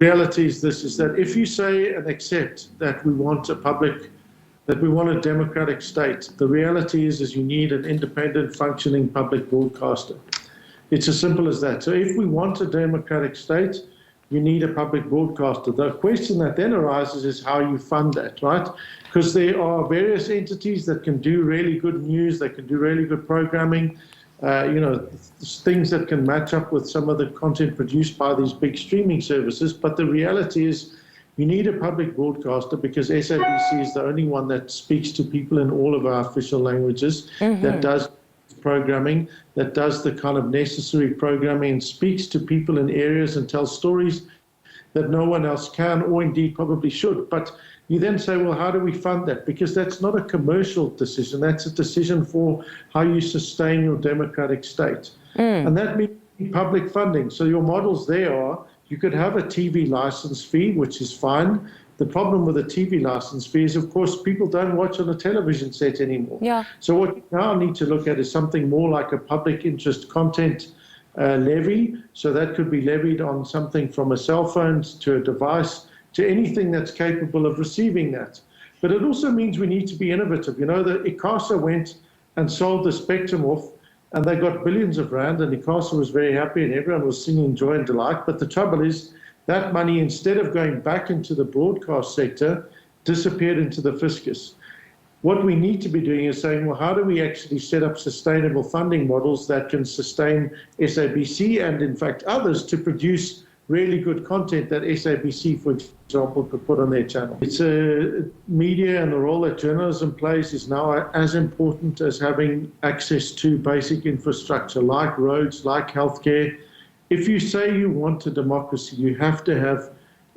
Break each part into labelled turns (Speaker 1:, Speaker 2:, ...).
Speaker 1: reality is this, is that if you say and accept that we want a democratic state, the reality is you need an independent, functioning public broadcaster. It's as simple as that. So if we want a democratic state, you need a public broadcaster. The question that then arises is how you fund that, right? Because there are various entities that can do really good news, they can do really good programming, things that can match up with some of the content produced by these big streaming services. But the reality is you need a public broadcaster because SABC is the only one that speaks to people in all of our official languages, that does programming, that does the kind of necessary programming and speaks to people in areas and tells stories that no one else can, or indeed probably should. But you then say, well, how do we fund that? Because that's not a commercial decision. That's a decision for how you sustain your democratic state. And that means public funding. So your models there are, you could have a TV license fee, which is fine. The problem with a TV license fee is, of course, people don't watch on a television set anymore. Yeah. So what you now need to look at is something more like a public interest content levy. So that could be levied on something from a cell phone to a device to anything that's capable of receiving that. But it also means we need to be innovative. You know, the ICASA went and sold the spectrum off, and they got billions of rand, and ICASA was very happy, and everyone was singing joy and delight. But the trouble is, that money, instead of going back into the broadcast sector, disappeared into the fiscus. What we need to be doing is saying, well, how do we actually set up sustainable funding models that can sustain SABC and, in fact, others to produce really good content that SABC, for example, could put on their channel. It's a media, and the role that journalism plays is now as important as having access to basic infrastructure like roads, like healthcare. If you say you want a democracy, you have to have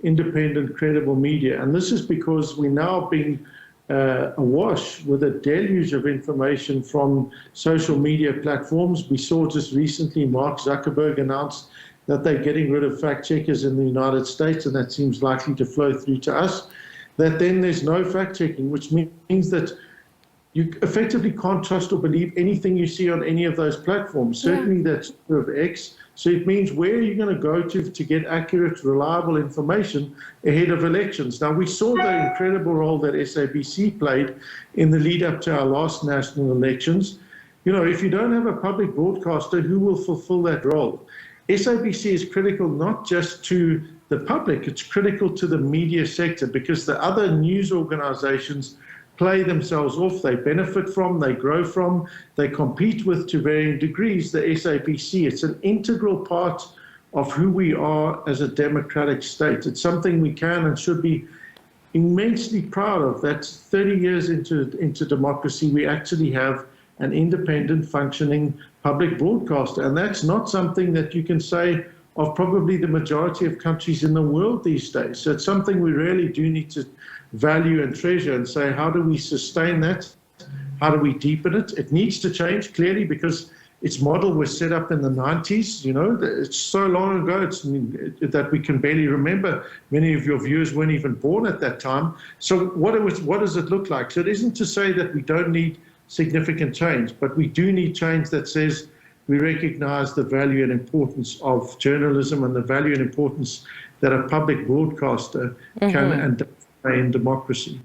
Speaker 1: independent, credible media. And this is because we're now being awash with a deluge of information from social media platforms. We saw just recently Mark Zuckerberg announced that they're getting rid of fact checkers in the United States, and that seems likely to flow through to us. That then there's no fact checking, which means that you effectively can't trust or believe anything you see on any of those platforms. Certainly that's true of X. So it means where are you going to go to get accurate, reliable information ahead of elections? Now, we saw the incredible role that SABC played in the lead up to our last national elections. You know, if you don't have a public broadcaster, who will fulfill that role? SABC is critical not just to the public, it's critical to the media sector, because the other news organizations play themselves off, they benefit from, they grow from, they compete with to varying degrees the SABC. It's an integral part of who we are as a democratic state. It's something we can and should be immensely proud of. That's 30 years into democracy, we actually have an independent, functioning public broadcaster. And that's not something that you can say of probably the majority of countries in the world these days. So it's something we really do need to value and treasure and say, how do we sustain that? How do we deepen it? It needs to change, clearly, because its model was set up in the 90s. You know, it's so long ago that we can barely remember. Many of your viewers weren't even born at that time. So what does it look like? So it isn't to say that we don't need significant change, but we do need change that says we recognize the value and importance of journalism and the value and importance that a public broadcaster can and does play in democracy.